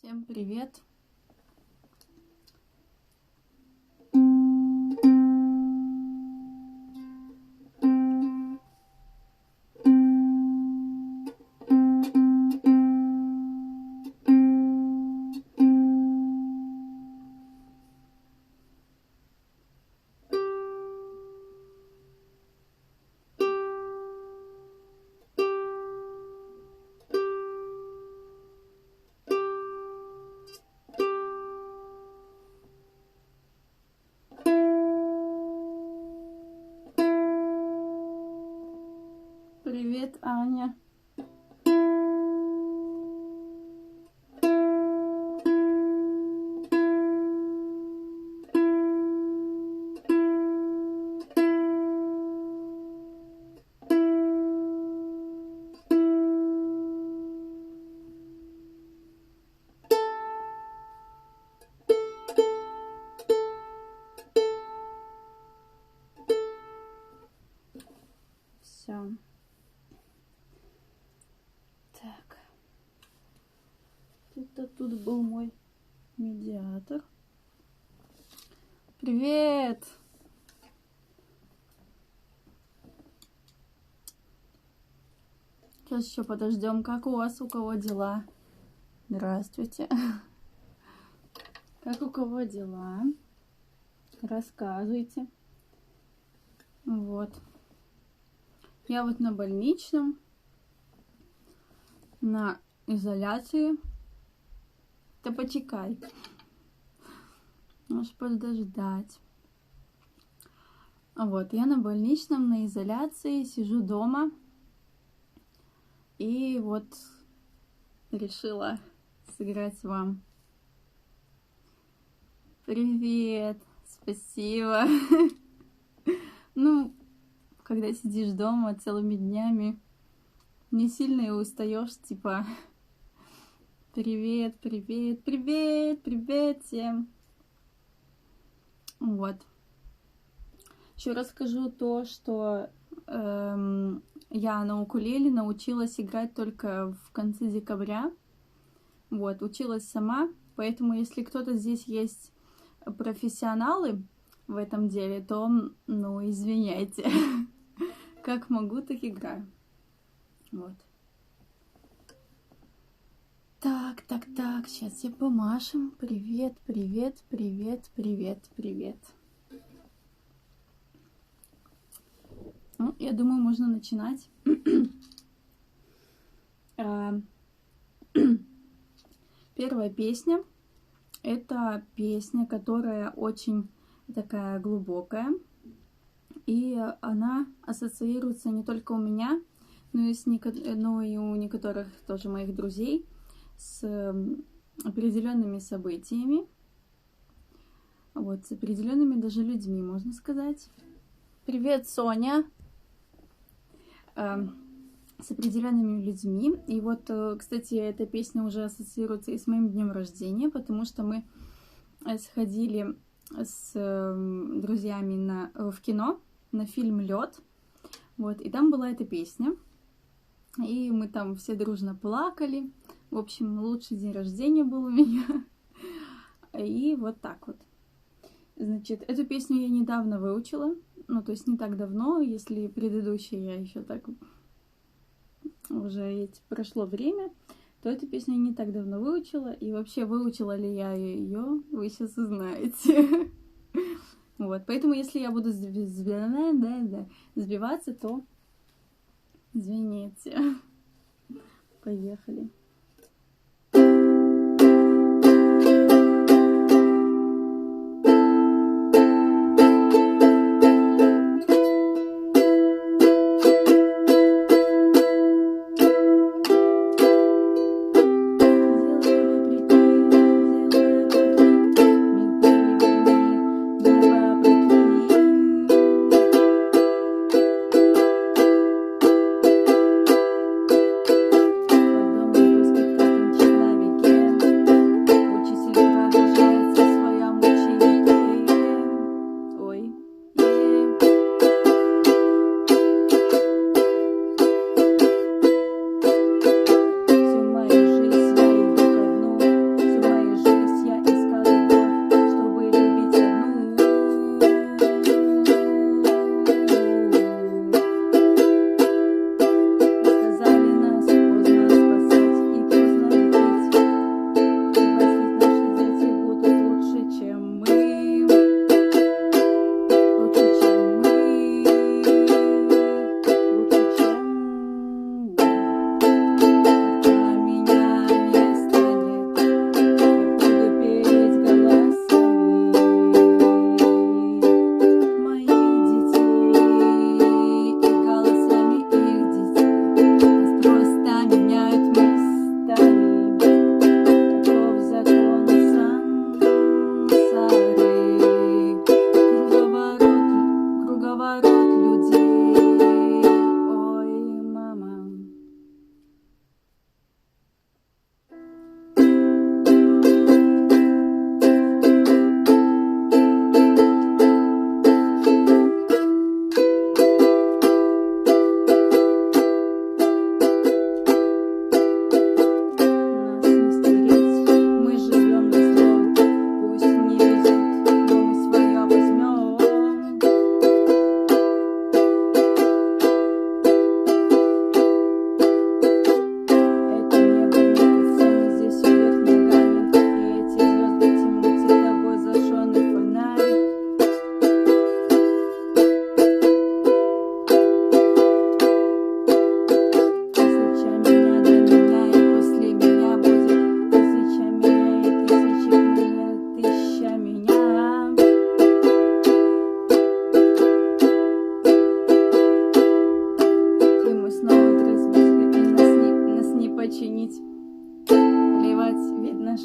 Всем привет! Привет, Аня! Все. Так. Тут был мой медиатор. Привет! Сейчас еще подождем. Как у вас, у кого дела? Здравствуйте. Как у кого дела? Рассказывайте. Вот. Я вот на больничном, на изоляции. Да почекай. Можешь подождать. Вот, я на больничном, на изоляции, сижу дома. И вот решила сыграть вам. Привет! Спасибо! Ну, когда сидишь дома целыми днями, не сильно и устаешь, типа, привет, привет, привет, привет всем. Вот. Еще расскажу то, что я на укулеле научилась играть только в конце декабря. Вот, училась сама, поэтому если кто-то здесь есть профессионалы в этом деле, то, ну, извиняйте. Как могу, так играю. Вот. Так, сейчас все помашем. Привет, привет, привет, привет, привет. Ну, я думаю, можно начинать. Первая песня. Это песня, которая очень такая глубокая. И она ассоциируется не только у меня, но и у некоторых тоже моих друзей с определенными событиями. Вот, с определенными даже людьми, можно сказать. Привет, Соня! С определенными людьми. И вот, кстати, эта песня уже ассоциируется и с моим днем рождения, потому что мы сходили с друзьями в кино на фильм «Лед». Вот, и там была эта песня. И мы там все дружно плакали. В общем, лучший день рождения был у меня. И вот так вот. Значит, эту песню я недавно выучила. Ну, то есть не так давно, если предыдущие я еще так уже прошло время, то эту песню я не так давно выучила. И вообще, выучила ли я ее, вы сейчас узнаете. Вот, поэтому если я буду сбиваться, то извините. Поехали.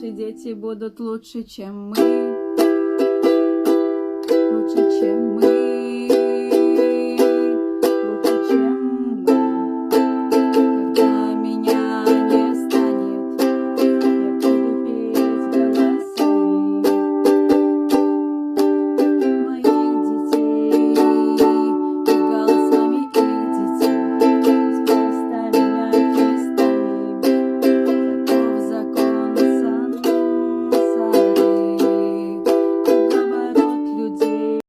наши дети будут лучше, чем мы. Лучше, чем мы. Лучше, чем мы. Когда меня не станет, я буду петь голосами моих детей и голосами их детей. Просто менять местами. Таков закон сансары. Круговорот людей.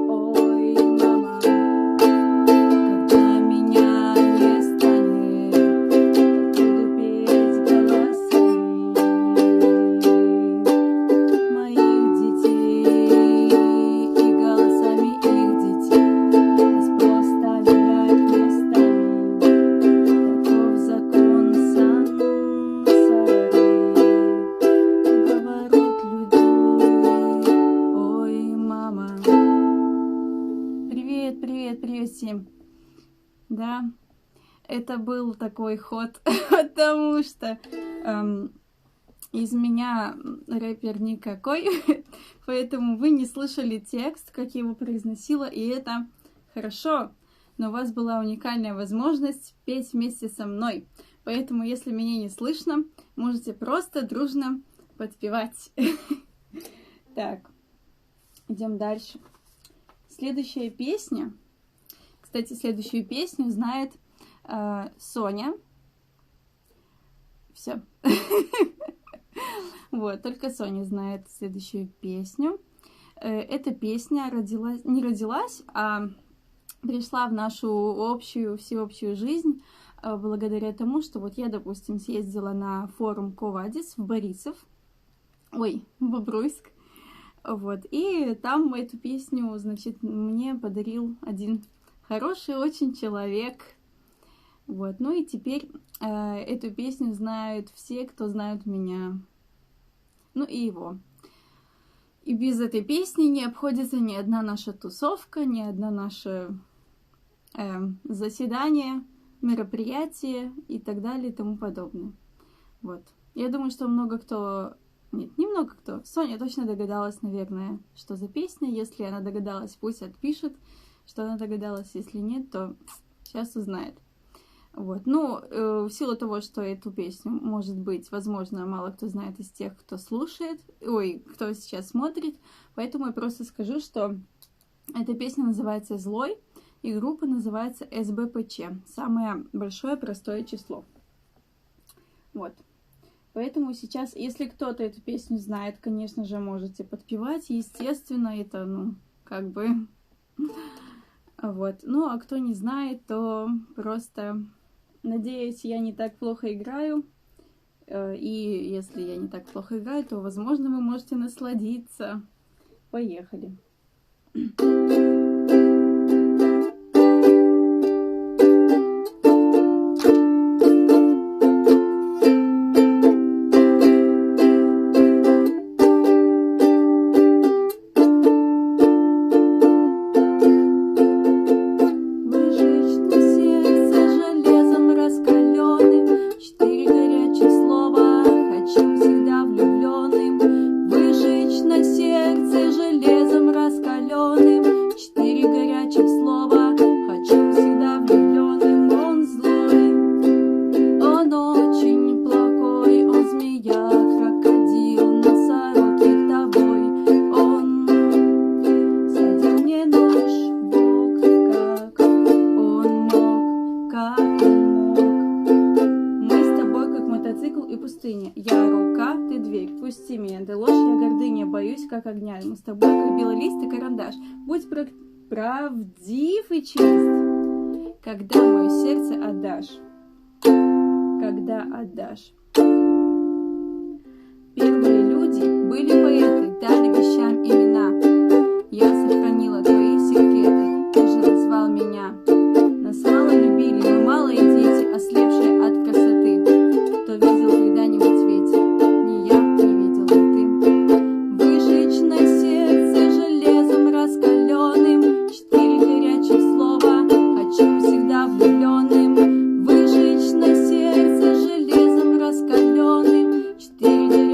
Ой, мама, когда меня не станет, я буду петь голосами моих детей и голосами их детей. Нас просто менять местами. Таков закон сансары. Круговорот людей. Ой, мама. Привет, привет, привет всем. Да, это был такой ход, потому что из меня рэпер никакой, поэтому вы не слышали текст, как я его произносила, и это хорошо, но у вас была уникальная возможность петь вместе со мной. Поэтому, если меня не слышно, можете просто дружно подпевать. Так, идем дальше. Следующая песня. Кстати, следующую песню знает Соня. Все. Вот, только Соня знает следующую песню. Эта песня не родилась, а пришла в нашу общую, всеобщую жизнь благодаря тому, что вот я, допустим, съездила на форум Ковадис в Борисов, в Бобруйск, вот, и там эту песню, значит, мне подарил один хороший очень человек, вот, ну и теперь эту песню знают все, кто знают меня, ну и его. И без этой песни не обходится ни одна наша тусовка, ни одна наше заседание, мероприятие и так далее и тому подобное. Вот. Я думаю, что много кто... Нет, не много кто. Соня точно догадалась, наверное, что за песня. Если она догадалась, пусть отпишет, что она догадалась. Если нет, то сейчас узнает. Вот. Ну, в силу того, что эту песню, может быть, возможно, мало кто знает из тех, кто слушает, кто сейчас смотрит, поэтому я просто скажу, что эта песня называется «Злой», и группа называется СБПЧ, самое большое простое число. Вот. Поэтому сейчас, если кто-то эту песню знает, конечно же, можете подпевать, естественно, это, ну, как бы... Вот. Ну, а кто не знает, то просто... Надеюсь, я не так плохо играю. И если я не так плохо играю, то, возможно, вы можете насладиться. Поехали. Я рука, ты дверь, пусти меня, ты ложь, я гордыня, боюсь, как огня. Мы с тобой, как белый лист и карандаш. Будь правдив и чист, когда мое сердце отдашь. Когда отдашь. Первые люди были поэты, дали вещам имена. Я сохранила твои секреты, ты же назвал меня. Нас мало любили, мы малые дети, ослепшие от красоты. Кто видел когда-нибудь ветер? Ни я, не видел ни ты. Выжечь на сердце железом раскаленным 4 горячих слова, хочу всегда влюбленным. Выжечь на сердце железом раскаленным 4 горячих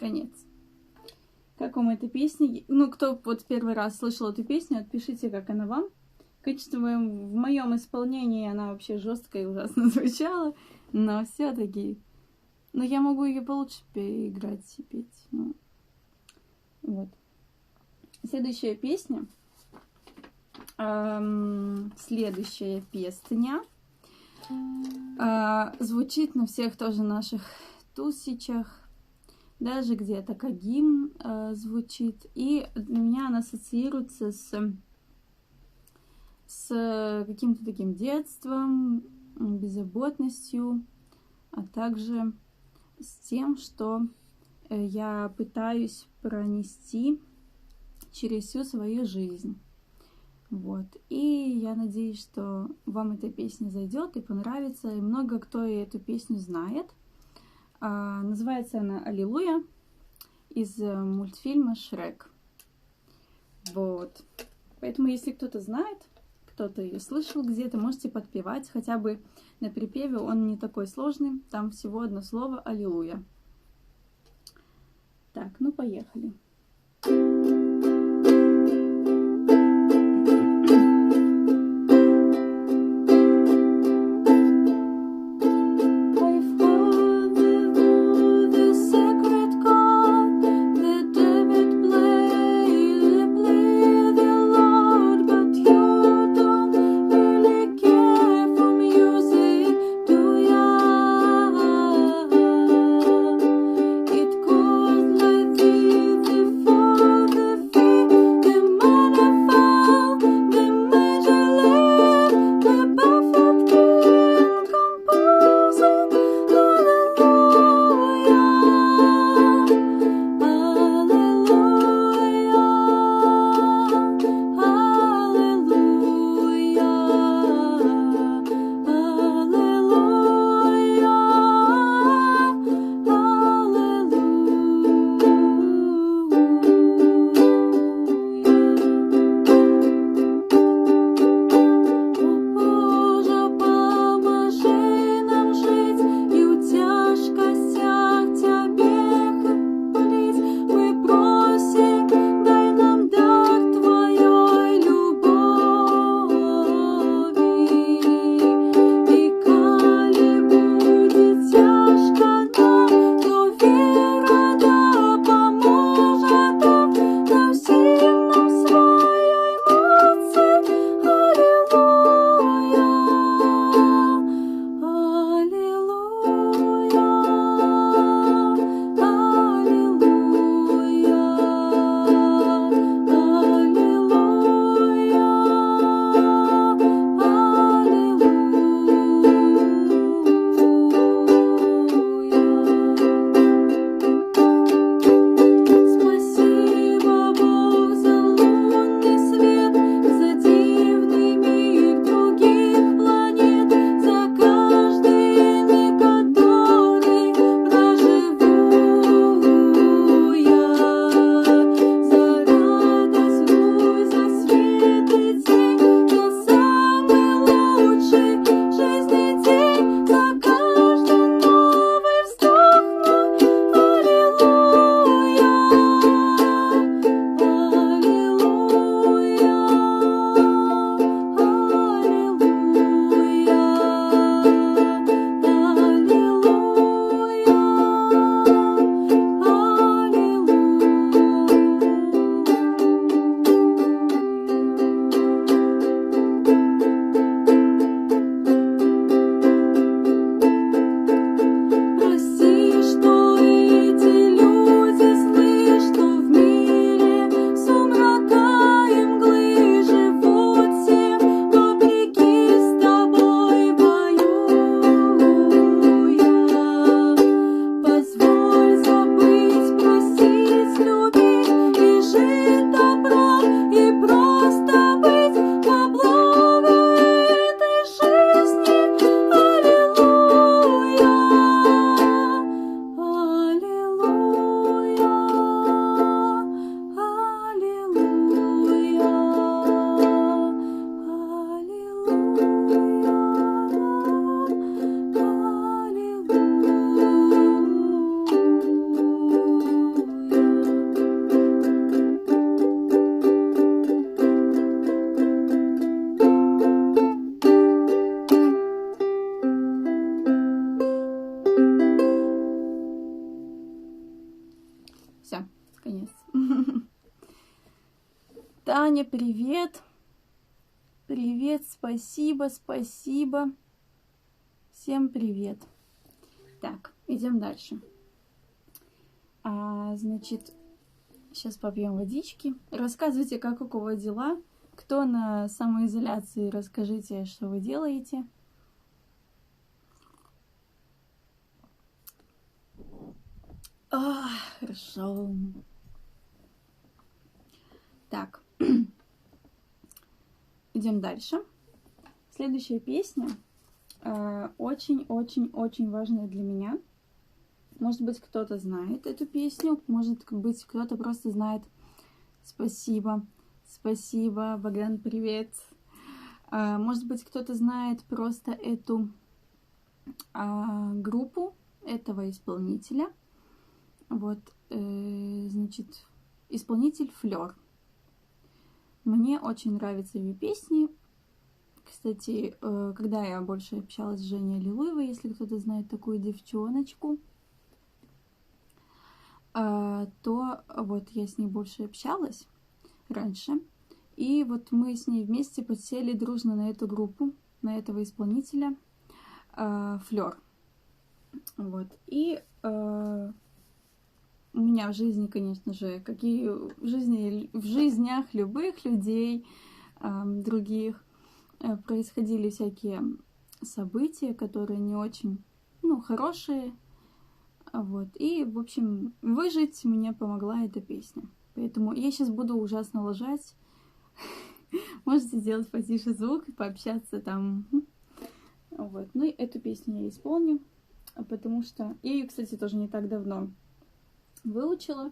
конец. Как вам эта песня? Ну, кто вот первый раз слышал эту песню, отпишите, как она вам. Качество в моем исполнении она вообще жестко и ужасно звучала, но все-таки, но я могу ее получше переиграть и петь. Ну, вот. Следующая песня. Следующая песня звучит на всех тоже наших тусичах. Даже где-то как гимн звучит. И для меня она ассоциируется с каким-то таким детством, беззаботностью, а также с тем, что я пытаюсь пронести через всю свою жизнь. Вот. И я надеюсь, что вам эта песня зайдет и понравится. И много кто эту песню знает. Называется она «Аллилуйя» из мультфильма «Шрек». Вот. Поэтому, если кто-то знает, кто-то ее слышал где-то, можете подпевать. Хотя бы на припеве он не такой сложный. Там всего одно слово «Аллилуйя». Так, ну поехали. It goes like this. Все, конец. Таня, привет. Привет, спасибо, спасибо. Всем привет. Так, идем дальше. Значит, сейчас попьем водички. Рассказывайте, как у кого дела. Кто на самоизоляции, расскажите, что вы делаете. Хорошо. Так, идем дальше. Следующая песня очень-очень-очень важная для меня. Может быть, кто-то знает эту песню, может быть, кто-то просто знает. Спасибо, спасибо, Богдан, привет. Может быть, кто-то знает просто эту группу этого исполнителя. Вот, значит, исполнитель Флёр. Мне очень нравятся ее песни. Кстати, когда я больше общалась с Женей Аллилуевой, если кто-то знает такую девчоночку, то вот я с ней больше общалась раньше. И вот мы с ней вместе подсели дружно на эту группу, на этого исполнителя Флёр. Вот. И у меня в жизни, конечно же, какие в жизнях любых людей, других, происходили всякие события, которые не очень, хорошие. Вот. И, в общем, выжить мне помогла эта песня. Поэтому я сейчас буду ужасно лажать. Можете сделать потише звук и пообщаться там. Вот. Ну и эту песню я исполню, потому что... Я ее, кстати, тоже не так давно выучила.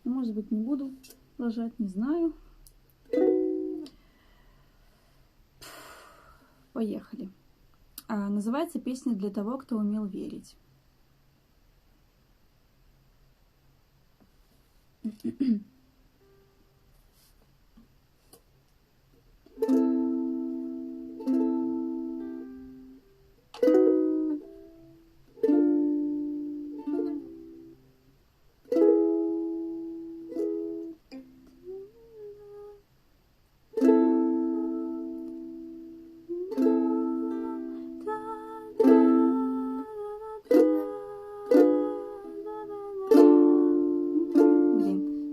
Может быть, не буду лажать, не знаю. Поехали. Называется песня «Для того, кто умел верить».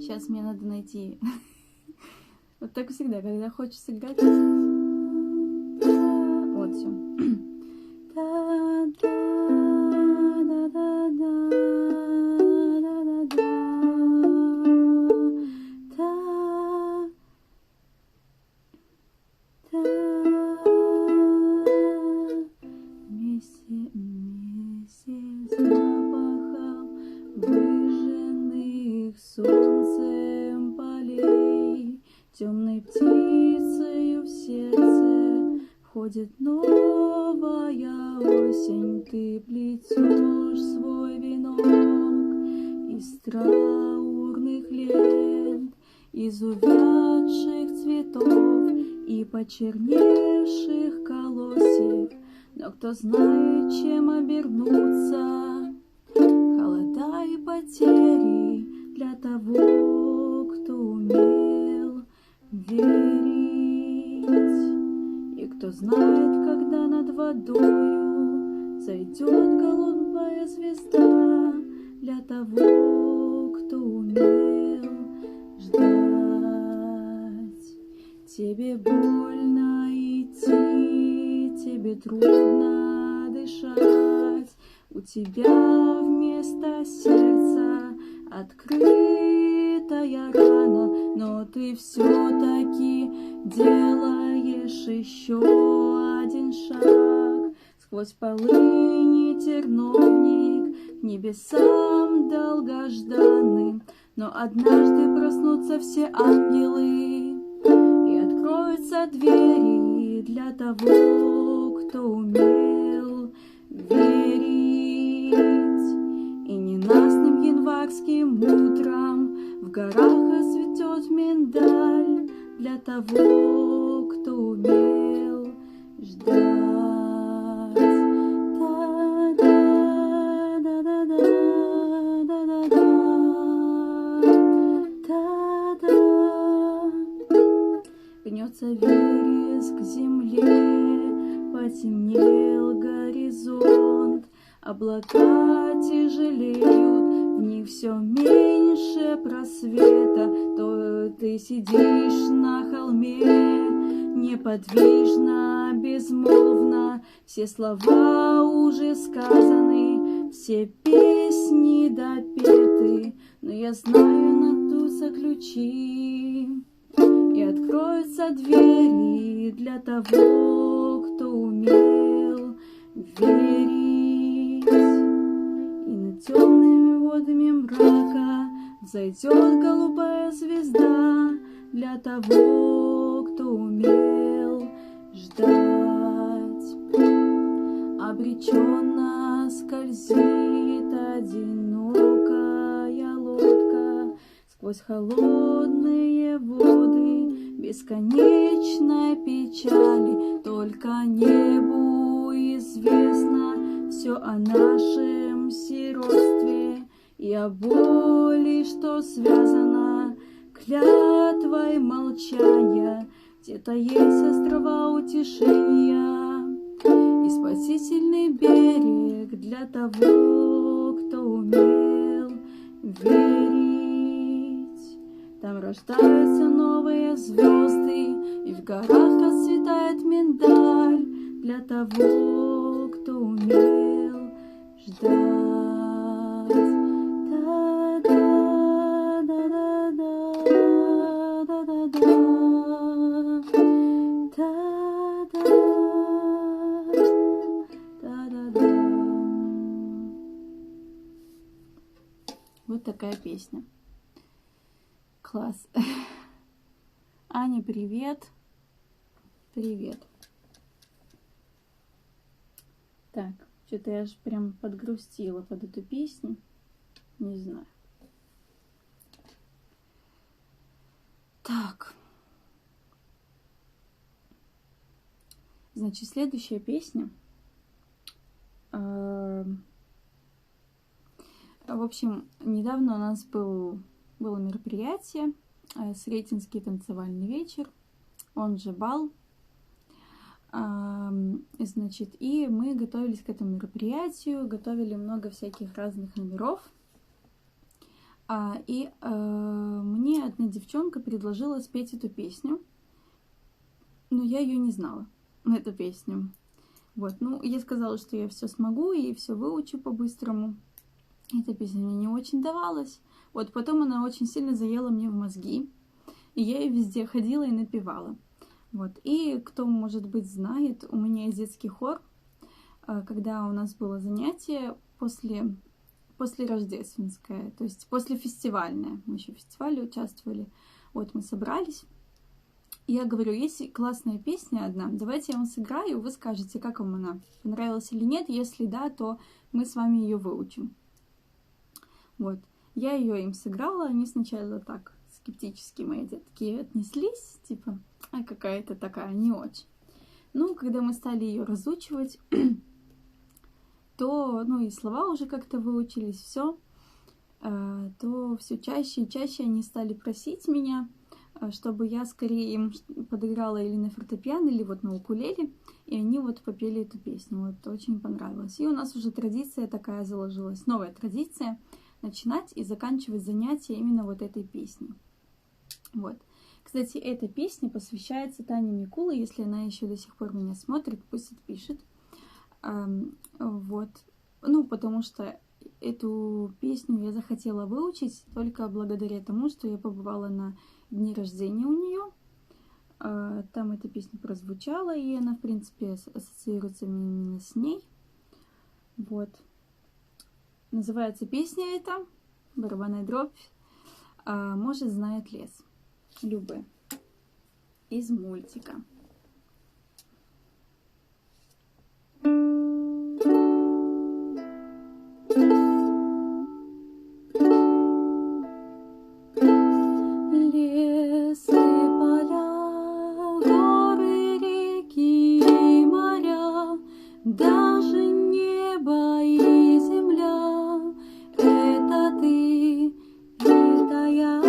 Сейчас мне надо найти. Вот так всегда, когда хочется играть. Вот все. Солнцем полей, темной птицею в сердце входит новая осень. Ты плетешь свой венок из траурных лент, из увядших цветов и почерневших колосьев. Но кто знает, чем обернуться холода и потери для того, кто умел верить. И кто знает, когда над водою зайдет голубая звезда для того, кто умел ждать. Тебе больно идти, тебе трудно дышать, у тебя вместо сердца открытая рана, но ты все-таки делаешь еще один шаг сквозь полынь и терновник к небесам долгожданным. Но однажды проснутся все ангелы и откроются двери для того, кто умел верить. И ненастным январским утром в горах расцветет миндаль для того, кто умел ждать. Да-да-да-да-да-да. Тянется вереск к земле, потемнел горизонт, облака тяжелеют, в них все меньше просвета. То ты сидишь на холме, неподвижно, безмолвно, все слова уже сказаны, все песни допеты, но я знаю, найдутся ключи, и откроются двери для того, кто умел верить. И над темными водами мрака взойдет голубая звезда для того, кто умел ждать. Обреченно скользит одинокая лодка сквозь холодные воды бесконечной печали. Только небу известно все о нашем сиротстве и о боли, что связано клятвой молчания. Где-то есть острова утешения и спасительный берег для того, кто умел верить. Там рождаются новые звезды, и в горах расцветает миндаль для того, кто умел ждать. Вот такая песня. Класс. Аня, привет. Привет. Так, что-то я аж прям подгрустила под эту песню. Не знаю. Так. Значит, следующая песня. В общем, недавно у нас было мероприятие, Сретенский танцевальный вечер, он же бал. Значит, и мы готовились к этому мероприятию, готовили много всяких разных номеров. И мне одна девчонка предложила спеть эту песню, но я ее не знала, эту песню. Вот, ну, я сказала, что я все смогу и все выучу по-быстрому. Эта песня мне не очень давалась. Вот, потом она очень сильно заела мне в мозги, и я ее везде ходила и напевала. Вот, и кто, может быть, знает, у меня есть детский хор, когда у нас было занятие после рождественское, то есть после фестивальное. Мы еще в фестивале участвовали. Вот, мы собрались. И я говорю, есть классная песня одна, давайте я вам сыграю, вы скажете, как вам она, понравилась или нет. Если да, то мы с вами ее выучим. Вот, я ее им сыграла, они сначала так скептически, мои детки, отнеслись, типа, какая-то такая, не очень. Ну, когда мы стали ее разучивать, то, ну, и слова уже как-то выучились, все, то все чаще и чаще они стали просить меня, чтобы я скорее им подыграла или на фортепиано, или вот на укулеле, и они вот попели эту песню, вот очень понравилось. И у нас уже традиция такая заложилась, новая традиция, начинать и заканчивать занятия именно вот этой песней. Вот. Кстати, эта песня посвящается Тане Микулы, если она еще до сих пор меня смотрит, пусть отпишет. Вот. Ну, потому что эту песню я захотела выучить только благодаря тому, что я побывала на дне рождения у нее. Там эта песня прозвучала, и она, в принципе, ассоциируется именно с ней. Вот. Называется песня эта «Барабанная дробь», «Может, знает лес». Любэ. Из мультика. Лес и поля, горы, реки и моря, даже небо и земля — это ты, это я.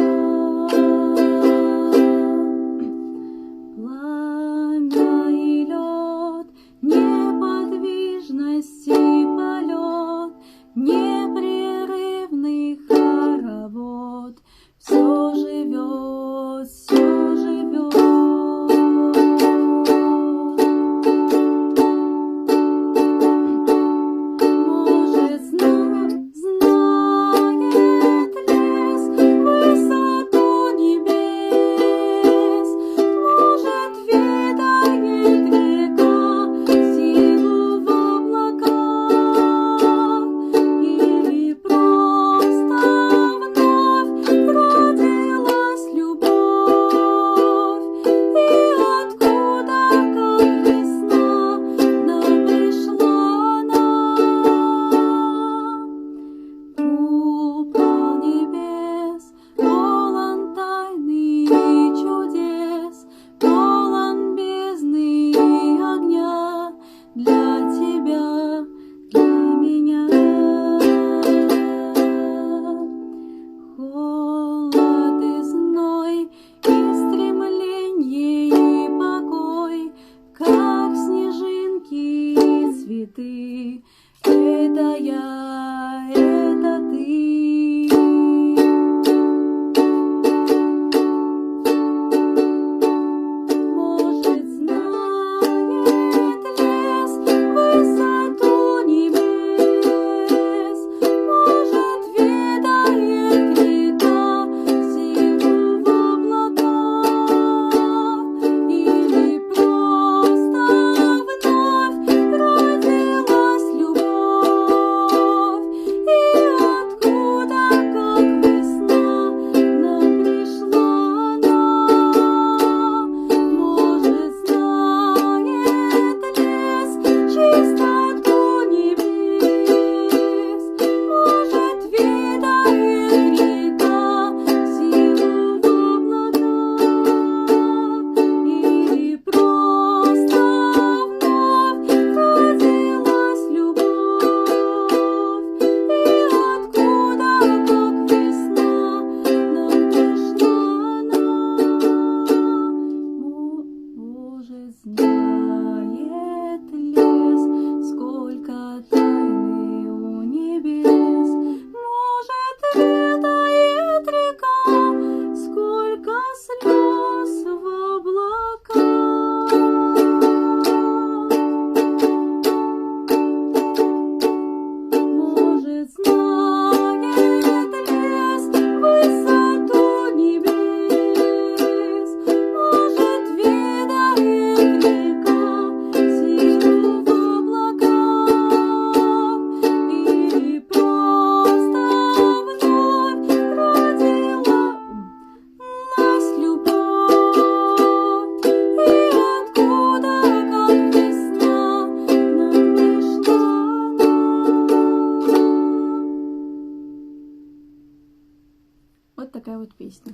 вот такая вот песня.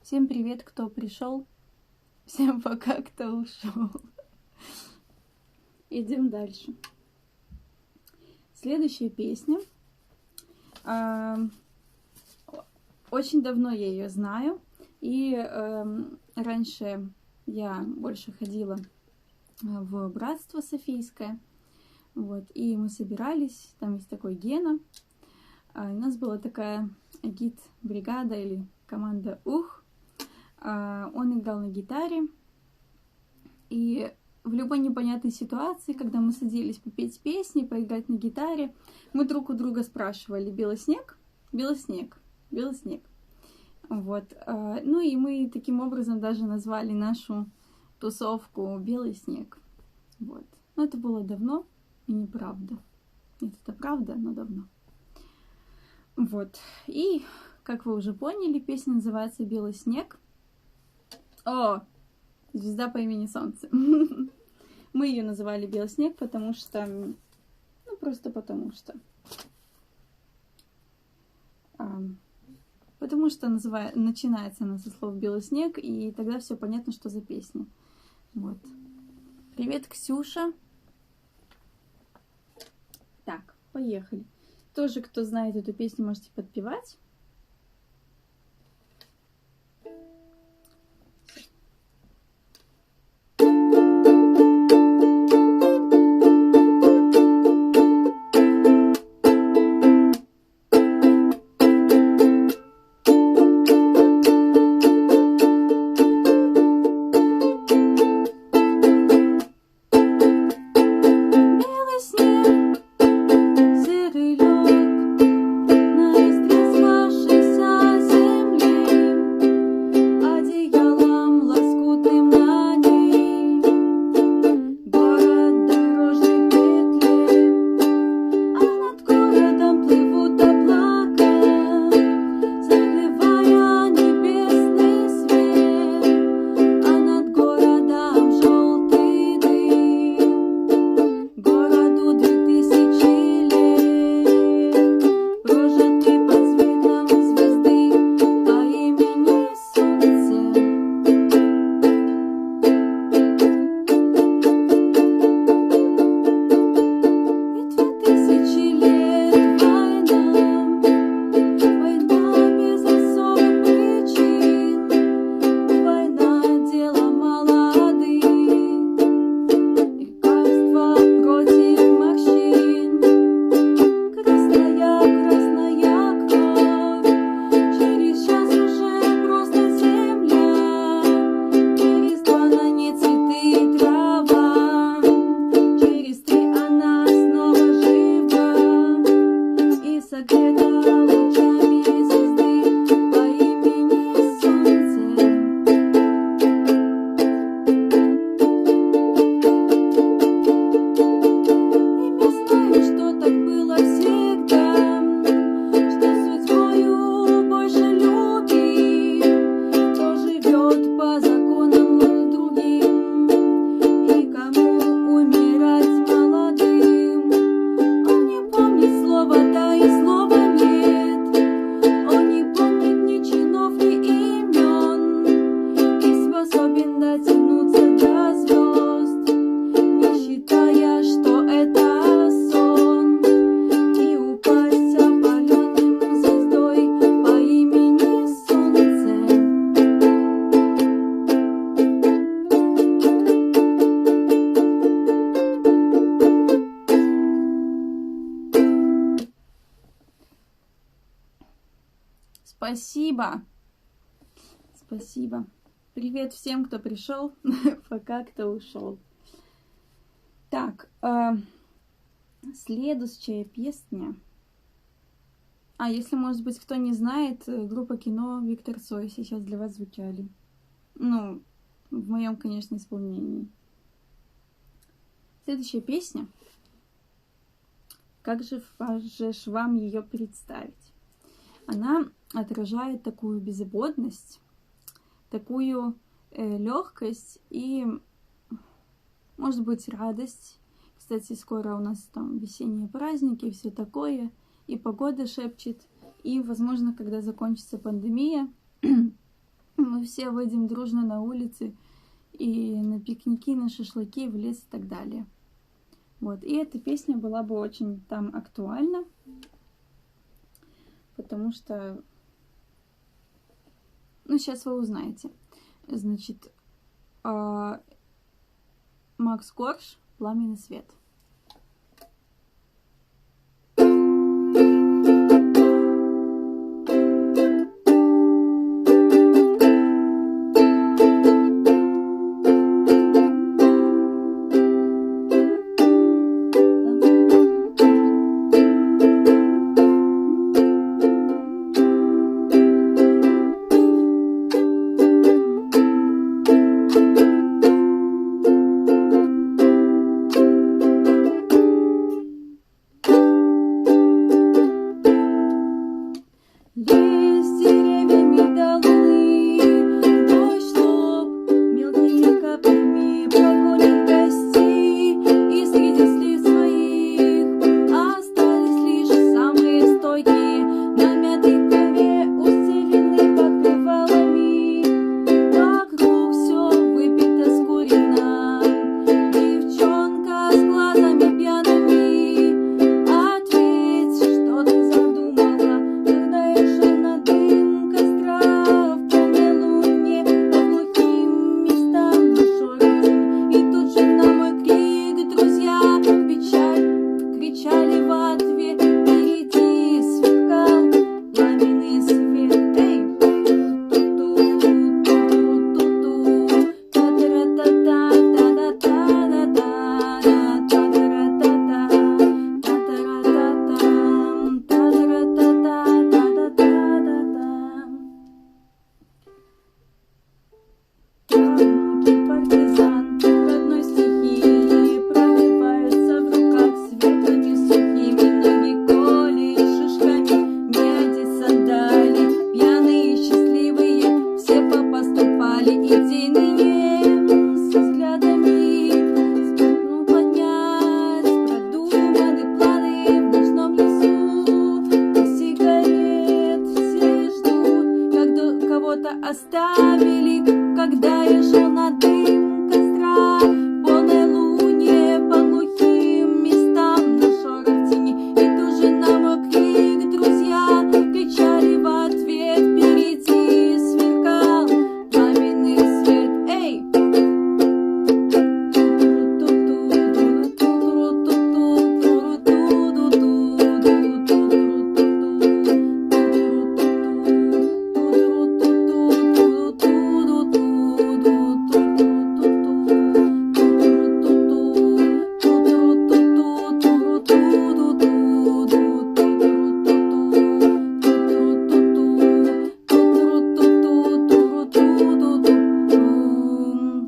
Всем привет, кто пришел. Всем пока, кто ушел. Идем дальше. Следующая песня. Очень давно я ее знаю. И раньше я больше ходила в братство Софийское. Вот, и мы собирались, там есть такой Гена. У нас была такая агит-бригада или команда УХ. Он играл на гитаре. И в любой непонятной ситуации, когда мы садились попеть песни, поиграть на гитаре, мы друг у друга спрашивали: белый снег? Белый снег? Белый снег? Вот. Ну и мы таким образом даже назвали нашу тусовку «Белый снег». Вот. Но это было давно и неправда. Нет, это правда, но давно. Вот. И, как вы уже поняли, песня называется «Белый снег». О! Звезда по имени Солнце. Мы ее называли «Белый снег», потому что... Ну, просто потому что... Потому что начинается она со слов «белый снег», и тогда все понятно, что за песня. Вот. Привет, Ксюша. Так, поехали. Тоже, кто знает эту песню, можете подпевать. Спасибо. Спасибо. Привет всем, кто пришел, пока кто ушел. Так, следующая песня. Если, может быть, кто не знает, группа кино Виктор Цой сейчас для вас звучали. Ну, в моем, конечно, исполнении. Следующая песня. Как же вам ее представить? Она отражает такую беззаботность, такую легкость и, может быть, радость. Кстати, скоро у нас там весенние праздники и все такое. И погода шепчет И, возможно, когда закончится пандемия, мы все выйдем дружно на улицы и на пикники, на шашлыки, в лес и так далее. Вот. И эта песня была бы очень там актуальна, потому что... Ну, сейчас вы узнаете. Значит, Макс Корж «Пламенный свет». Оставили, когда я шел на дым костра, полной луне, по глухим местам, на шорох тени. И тут же на мой крик друзья кричали в ответ, впереди сверкал пламенный свет. Эй!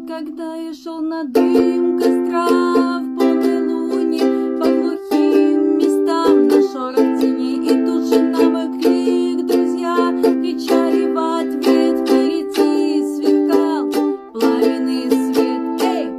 Когда я шел на дым костра, в полной луне, по глухим местам, на шорох теней. И тут же на мой крик друзья кричали в ответ, впереди сверкал пламенный свет. Эй!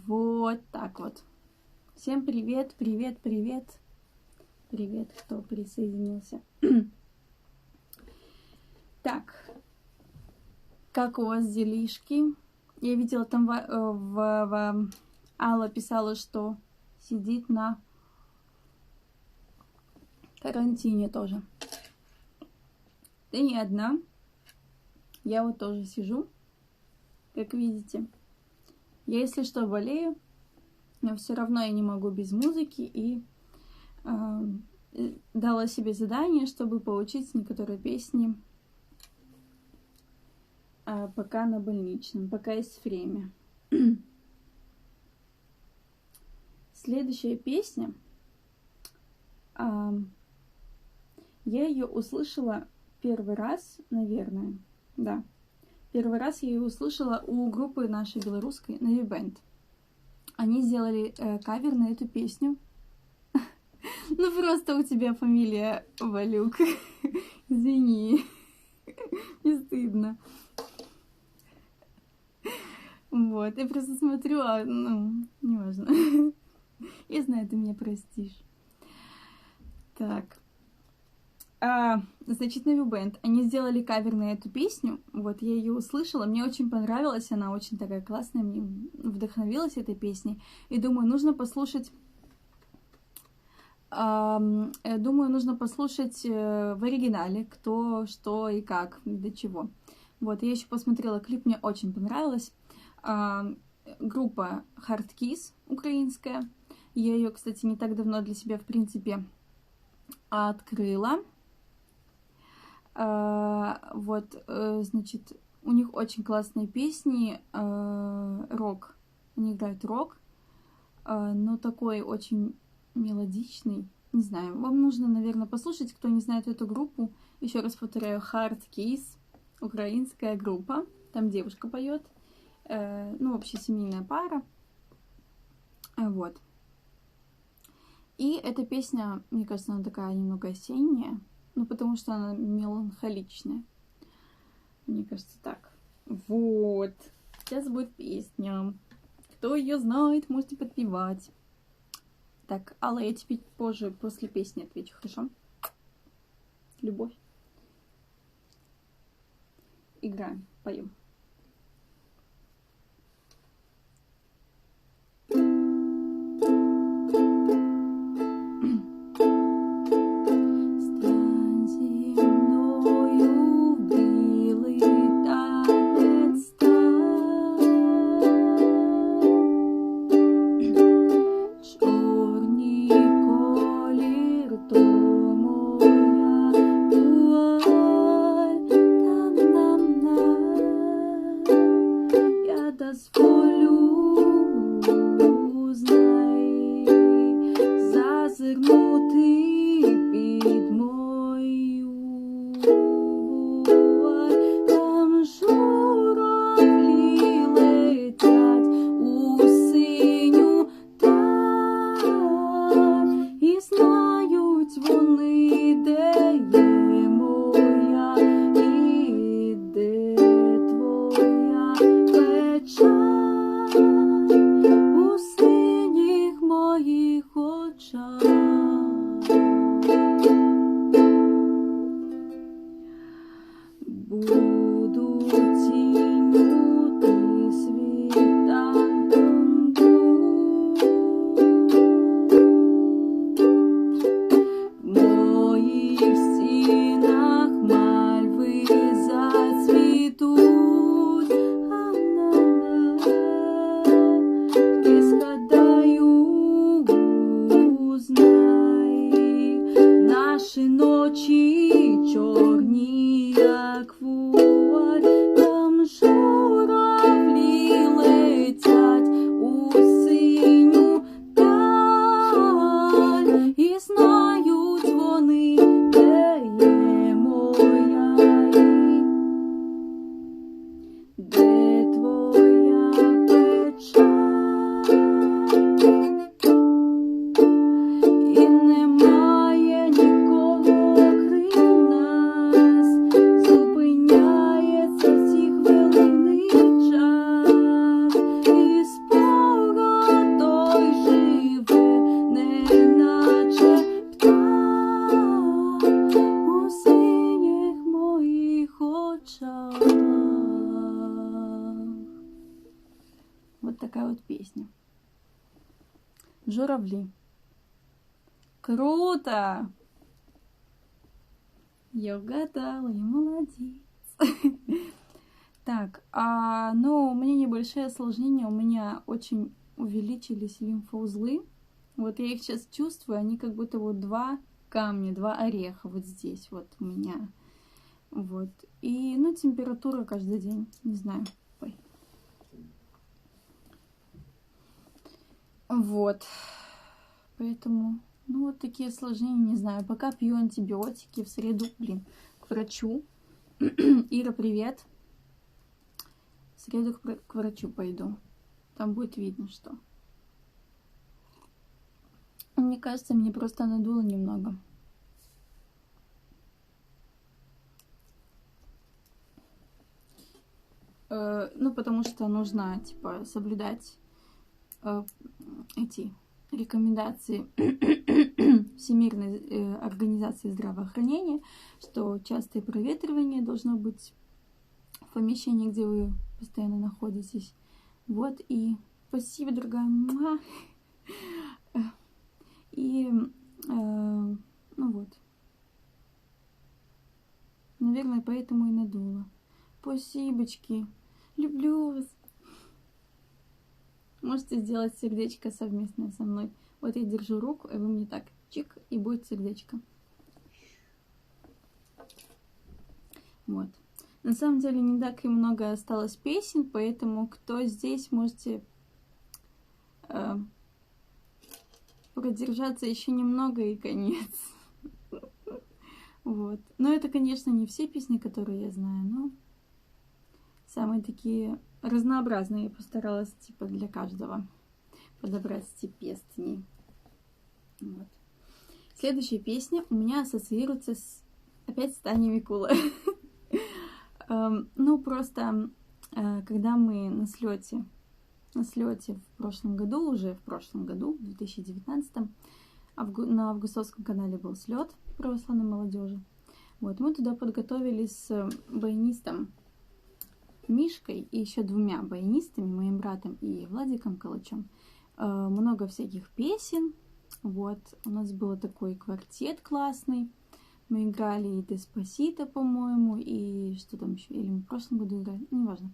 Вот так вот. Всем привет, привет, привет. Привет, кто присоединился. Так, как у вас делишки? Я видела там Алла писала, что сидит на карантине тоже. Да не одна. Я вот тоже сижу, как видите. Я, если что, болею, но все равно я не могу без музыки, и дала себе задание, чтобы поучить некоторые песни пока на больничном, пока есть время. Следующая песня, я ее услышала первый раз, наверное, да. Первый раз я ее услышала у группы нашей белорусской Navy Band. Они сделали кавер на эту песню. Ну просто у тебя фамилия Валюк. Извини. Не стыдно. Вот, я просто смотрю, неважно. Я знаю, ты меня простишь. Так. Значит, Navy Band. Они сделали кавер на эту песню. Вот, я ее услышала. Мне очень понравилась. Она очень такая классная. Мне вдохновилась этой песней. И думаю, нужно послушать... Думаю, нужно послушать в оригинале, кто, что и как, для чего. Вот, я еще посмотрела клип, мне очень понравилось. Группа Hard Kiss украинская. Я ее, кстати, не так давно для себя, в принципе, открыла. Вот, значит, у них очень классные песни, рок. Они играют рок, но такой очень мелодичный. Не знаю, вам нужно, наверное, послушать, кто не знает эту группу. Еще раз повторяю, Hard Kiss, украинская группа. Там девушка поет. Ну, вообще семейная пара. Вот. И эта песня, мне кажется, она такая немного осенняя. Ну, потому что она меланхоличная. Мне кажется, так. Вот. Сейчас будет песня. Кто ее знает, можете подпевать. Так, Алла, я тебе позже, после песни отвечу, хорошо? Любовь. Играем, поем. Вот такая вот песня. Журавли. Круто! Я угадала, я молодец. Так, ну, у меня небольшое осложнение. У меня очень увеличились лимфоузлы. Вот я их сейчас чувствую, они как будто вот два камня, два ореха вот здесь вот у меня. Вот. И, ну, температура каждый день, не знаю. Ой. Вот. Поэтому, ну, вот такие осложнения, не знаю. Пока пью антибиотики, в среду, к врачу. Ира, привет. В среду к врачу пойду. Там будет видно, что. Мне кажется, мне просто надуло немного. Ну, потому что нужно, типа, соблюдать эти рекомендации Всемирной организации здравоохранения, что частое проветривание должно быть в помещении, где вы постоянно находитесь. Вот, и спасибо, дорогая. И, ну вот. Наверное, поэтому и надула. Спасибочки. Люблю вас. Можете сделать сердечко совместное со мной. Вот я держу руку, и вы мне так чик, и будет сердечко. Вот. На самом деле не так и много осталось песен, поэтому кто здесь, можете продержаться еще немного и конец. Вот. Но это, конечно, не все песни, которые я знаю, но самые такие разнообразные. Я постаралась, типа, для каждого подобрать эти песни. Вот. Следующая песня у меня ассоциируется опять с Таней Микулой. Ну, просто, когда мы на слете в прошлом году, в 2019, на Августовском канале был слет православной молодежи. Вот, мы туда подготовились с баянистом Мишкой и еще двумя баянистами, моим братом и Владиком Калачем. Много всяких песен. Вот, у нас был такой квартет классный. Мы играли и Деспасито, по-моему, и что там еще, или мы в прошлом году играли, неважно.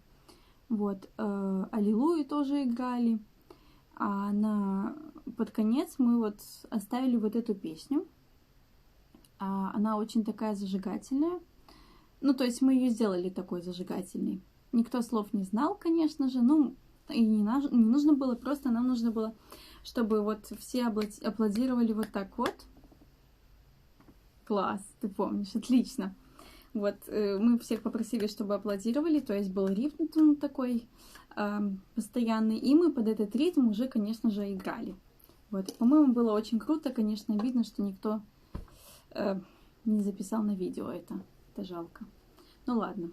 Вот, Аллилуйю тоже играли. А под конец мы вот оставили вот эту песню. Она очень такая зажигательная. Ну, то есть мы ее сделали такой зажигательной. Никто слов не знал, конечно же. Ну, и не нужно было, просто нам нужно было, чтобы вот все аплодировали вот так вот. Класс, ты помнишь, отлично. Вот, мы всех попросили, чтобы аплодировали, то есть был ритм такой постоянный, и мы под этот ритм уже, конечно же, играли. Вот, по-моему, было очень круто, конечно, обидно, что никто не записал на видео это жалко. Ну ладно.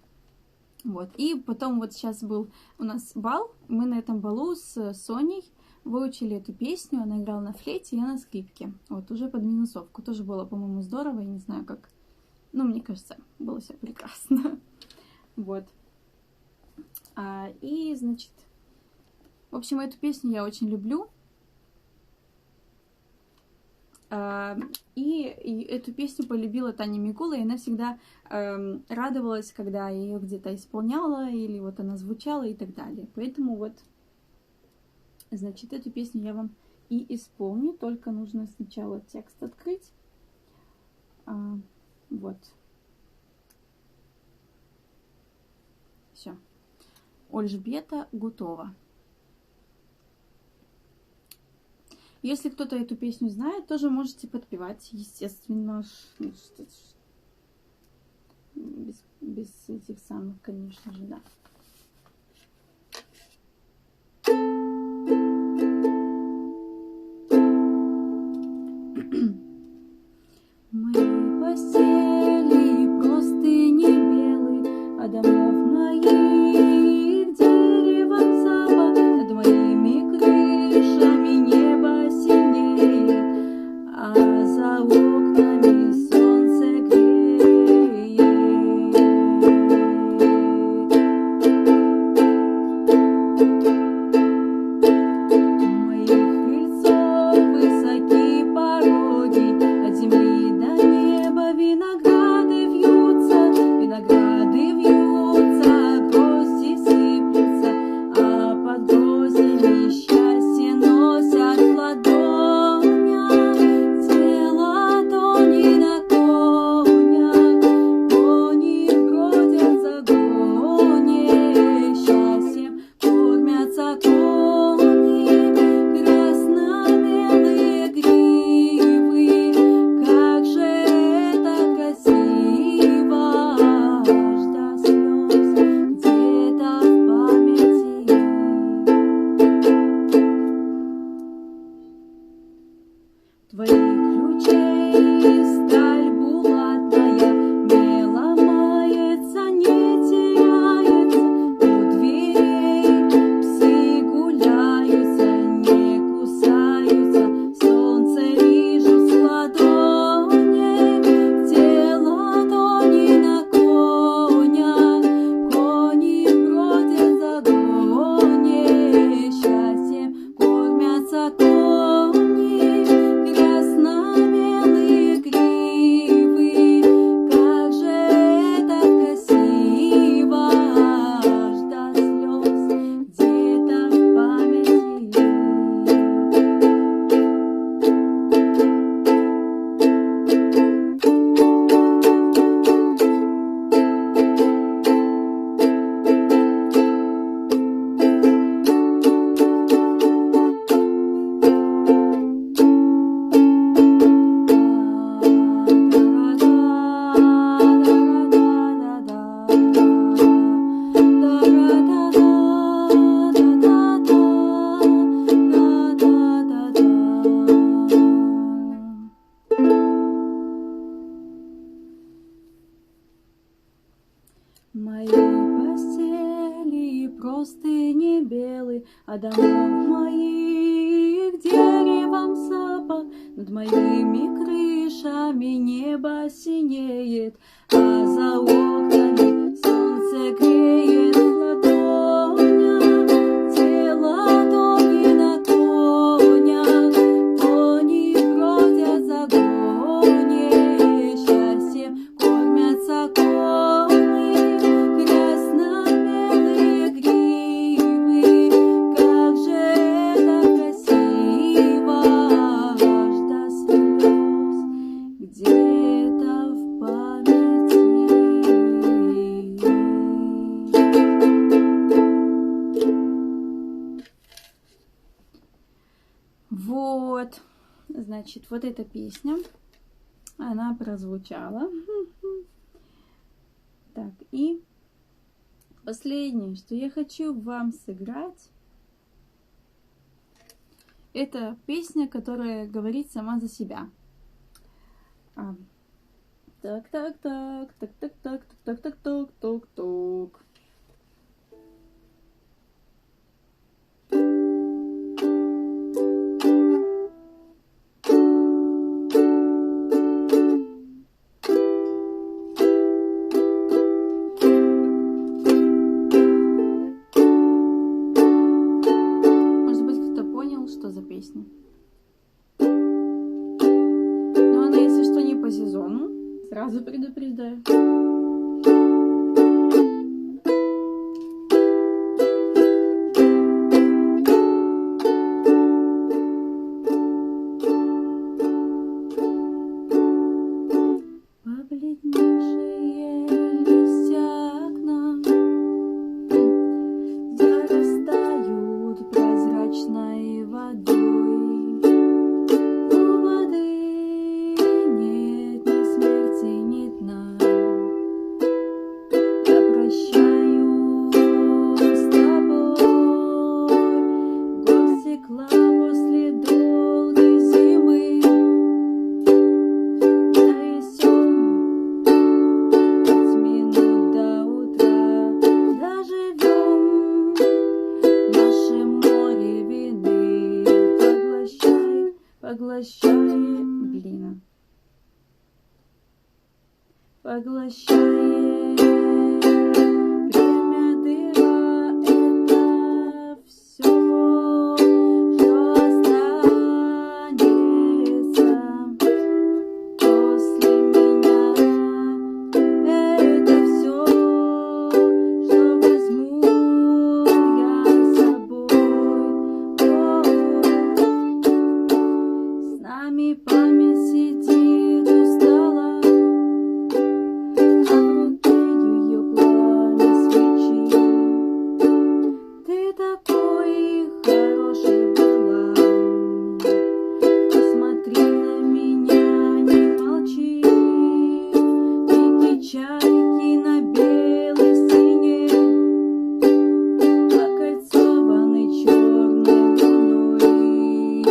Вот, и потом вот сейчас был у нас бал, мы на этом балу с Соней выучили эту песню, она играла на флейте, я на скрипке. Вот, уже под минусовку. Тоже было, по-моему, здорово, я не знаю как. Ну, мне кажется, было все прекрасно. Вот. И, значит, в общем, эту песню я очень люблю. И эту песню полюбила Таня Микула, и она всегда радовалась, когда я ее где-то исполняла, или вот она звучала и так далее. Поэтому вот, значит, эту песню я вам и исполню, только нужно сначала текст открыть. Вот. Все. Ольжбета Гутова. Если кто-то эту песню знает, тоже можете подпевать, естественно. Без этих самых, конечно же, да. Мои постели простыни белые, а домов моих деревом запах, над моими крышами небо синеет, а за окнами солнце греет. простыни белы, а домов моих деревом запах. Над моими крышами небо синеет, а за окнами солнце греет ладоня. Те ладони на конях, кони бродят за гоне, счастьем кормятся кони, красно-белые гривы. Как же это красиво, аж до слез, где-то в памяти. Вот, значит, вот эта песня, она прозвучала. Так, и последнее, что я хочу вам сыграть, это песня, которая говорит сама за себя. Так. Может быть, кто понял, что за песня? Но она, если что, не по сезону, сразу предупреждаю. Побледневшие листья окна зарастают прозрачной водой. У воды нет ни смерти, ни дна. Я прощаюсь с тобой, год стекла после долгой зимы. Донесем от минут до утра, доживем наше море вины. Поглощай, время дыра, это все, что останется после меня. Это все, что возьму я с собой. С нами память сидит устала, а в руке ее пламя свечи. Ты такой хороший была, посмотри на меня, не молчи. Дикие чайки на белой стене окольцованы черной луной.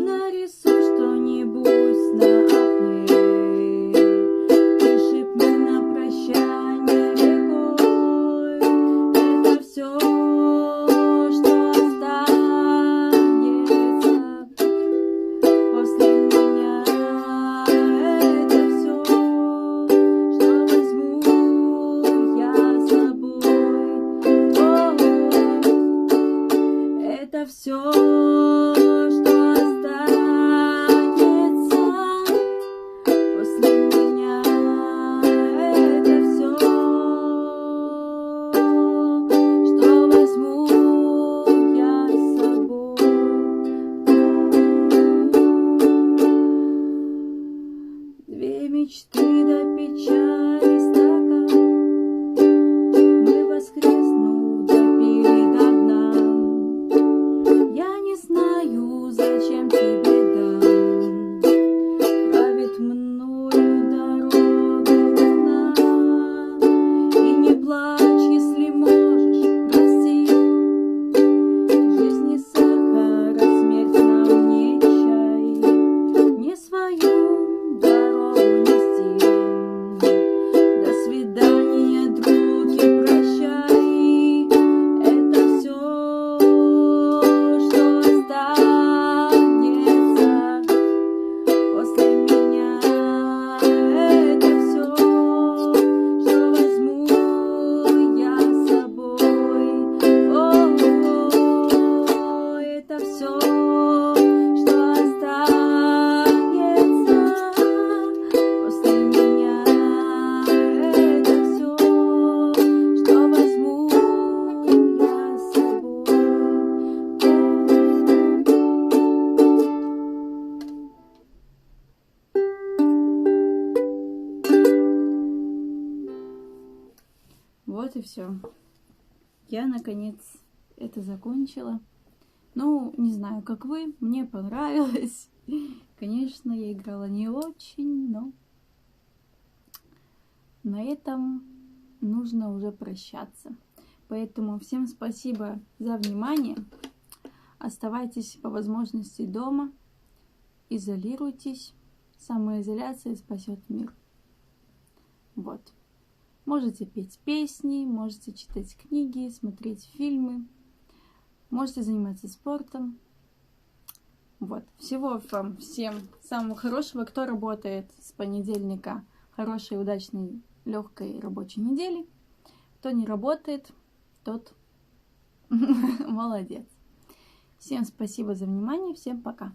Нарисуй что-нибудь на окне и шепни на прощание рекой. Это все, что останется после меня. Это все, что возьму я с собой. Это все, что останется после меня. Это все, что возьму я с собой. Две мечты до печали стакан, мы воскреснув допили до дна. Я не знаю, зачем тебе дам, правит мною дорогу луна. И не плачь, если можешь, прости. Жизнь не сахар, а смерть нам не чай. Не свою дорогу нести. До свидания, друг, и прощай. Вот и все. Я, наконец, это закончила. Ну, не знаю, как вы, мне понравилось. Конечно, я играла не очень, но на этом нужно уже прощаться. Поэтому всем спасибо за внимание. Оставайтесь по возможности дома. Изолируйтесь. Самоизоляция спасет мир. Вот. Можете петь песни, можете читать книги, смотреть фильмы, можете заниматься спортом. Вот. Всего вам всем самого хорошего, кто работает с понедельника. Хорошей, удачной, легкой рабочей недели. Кто не работает, тот молодец. Всем спасибо за внимание, всем пока.